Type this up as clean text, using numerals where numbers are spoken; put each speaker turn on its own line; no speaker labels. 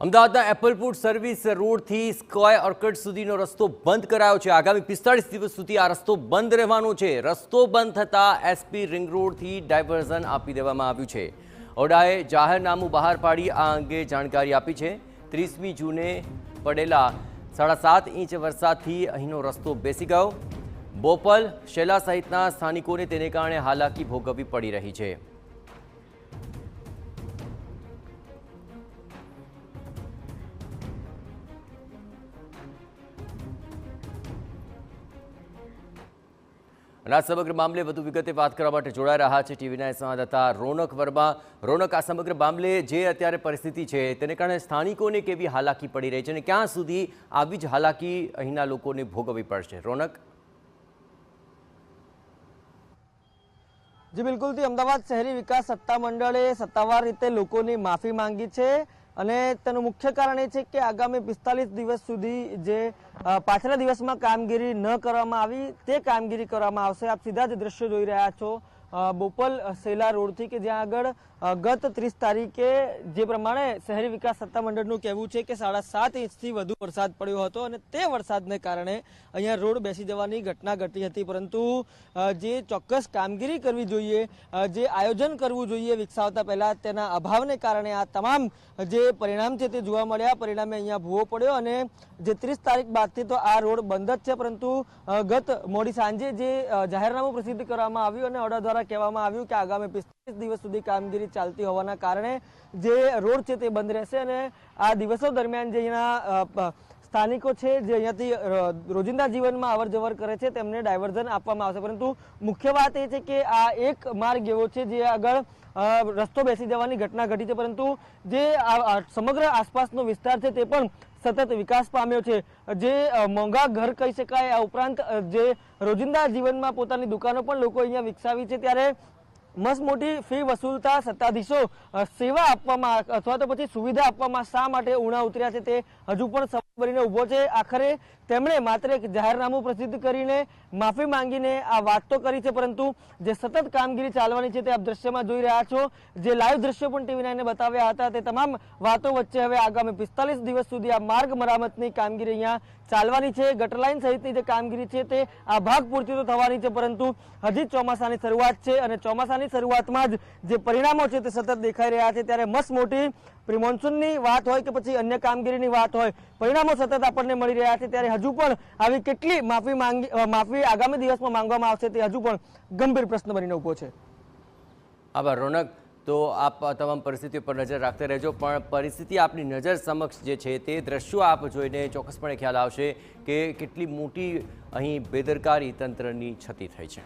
અમદાવાદના એપલપુર service રોડથી sky orchid સુધીનો રસ્તો બંધ કરાયો છે। આગામી 45 દિવસ સુધી આ રસ્તો બંધ રહેવાનો છે। રસ્તો બંધ થતાં એસપી રિંગ રોડથી ડાયવર્ઝન આપી દેવામાં આવ્યું છે। ઓડાએ જાહેરનામું બહાર પાડી આ અંગે જાણકારી આપી છે। 30મી જૂને પડેલા 7.5 ઇંચ વરસાદથી અહીંનો રસ્તો બેસી ગયો। બોપલ, શેલા સહિતના સ્થાનિકોને તેને કારણે હાલાકી ભોગવવી પડી રહી છે। આ સમગ્ર મામલે વધુ વિગતે વાત કરવા માટે જોડાઈ રહ્યા છે ટીવીના સંવાદદાતા રોનક વર્મા। રોનક, આ સમગ્ર મામલે જે અત્યારે પરિસ્થિતિ છે તેને કારણે સ્થાનિકોને કેવી હાલાકી પડી રહી છે અને ક્યાં સુધી આવી જ હાલાકી અહીંના લોકોને ભોગવવી પડશે? રોનક।
જી બિલકુલથી અમદાવાદ શહેરી વિકાસ સત્તામંડળે સત્તાવાર રીતે લોકોની માફી માંગી છે અને તેનું મુખ્ય કારણ એ છે કે આગામી 45 દિવસ સુધી જે પાછલા દિવસમાં કામગીરી ન કરવામાં આવી તે કામગીરી કરવામાં આવશે। આપ સીધા જ દ્રશ્યો જોઈ રહ્યા છો બોપલ શેલા રોડથી કે જ્યાં આગળ ગત 30 તારીખે જે પ્રમાણે શહેરી વિકાસ સત્તામંડળનું કહેવું છે કે 7.5 ઇંચથી વધુ વરસાદ પડ્યો હતો અને તે વરસાદને કારણે અહીંયા રોડ બેસી જવાની ઘટના ઘટી હતી। પરંતુ જે ચોક્કસ કામગીરી કરવી જોઈએ, જે આયોજન કરવું જોઈએ વિકસાવતા પહેલા, તેના અભાવને કારણે આ તમામ જે પરિણામ છે તે જોવા મળ્યા। પરિણામે અહીંયા ભૂવો પડ્યો અને જે 30 તારીખ બાદથી તો આ રોડ બંધ જ છે। પરંતુ ગત મોડી સાંજે જે જાહેરનામું પ્રસિદ્ધ કરવામાં આવ્યું અને ઓડા દ્વારા કહેવામાં આવ્યું કે આગામી 45 દિવસ સુધી કામગીરી ચાલતી હોવાના કારણે જે રોડ છે તે બંધ રહેશે અને આ દિવસો દરમિયાન જે અહીંના સ્થાનિકો છે જે અહીંયાથી રોજિંદા જીવનમાં અવર જવર કરે છે તેમને ડાયવર્ઝન આપવામાં આવશે। પરંતુ મુખ્ય વાત એ છે કે આ એક માર્ગ એવો છે જે આગળ રસ્તો બેસી જવાની ઘટના ઘટી છે, પરંતુ જે સમગ્ર આસપાસનો વિસ્તાર છે તે પણ સતત વિકાસ પામ્યો છે। જે મોંઘા ઘર કહી શકાય, આ ઉપરાંત જે રોજિંદા જીવનમાં પોતાની દુકાનો પણ લોકો અહીંયા વિકસાવી છે, ત્યારે મસ્ત મોટી ફી વસૂલતા સત્તાધીશો સેવા આપવામાં અથવા તો પછી સુવિધા આપવામાં શા માટે ઉણા ઉતર્યા છે તે હજુ પણ સવાલ બનીને ઊભો છે। આખરે તેમણે માત્ર એક જાહેરનામું પ્રસિદ્ધ કરીને માફી માંગીને આ વાત તો કરી છે, પરંતુ જે સતત કામગીરી ચાલવાની છે તે આપ દ્રશ્યમાં જોઈ રહ્યા છો। જે લાઈવ દ્રશ્યો પણ ટીવી 9 બતાવ્યા હતા તે તમામ વાતો વચ્ચે હવે આગામી 45 દિવસ સુધી આ માર્ગ મરામતની કામગીરી અહીંયા ચાલવાની છે। ગટરલાઇન સહિતની જે કામગીરી છે તે આ ભાગ પૂરતી તો થવાની છે, પરંતુ હજી ચોમાસાની શરૂઆત છે અને ચોમાસાની શરૂઆતમાં જ જે પરિણામો છે તે સતત દેખાઈ રહ્યા છે। ત્યારે મસ્ત મોટી પ્રી મોન્સૂનની વાત હોય કે પછી અન્ય કામગીરીની વાત હોય, પરિણામો સતત આપણને મળી રહ્યા છે। ત્યારે હજુ પણ આવી કેટલી માફી આગામી દિવસમાં માંગવામાં આવશે તે હજુ પણ ગંભીર પ્રશ્ન બનીને ઉભો છે।
આભાર રોનક। તો આપ તમામ પરિસ્થિતિઓ પર નજર રાખતે રહેજો, પણ પરિસ્થિતિ આપની નજર સમક્ષ જે છે તે દ્રશ્યો આપ જોઈને ચોક્કસપણે ખ્યાલ આવશે કે કેટલી મોટી અહીં બેદરકારી તંત્રની છતી થઈ છે।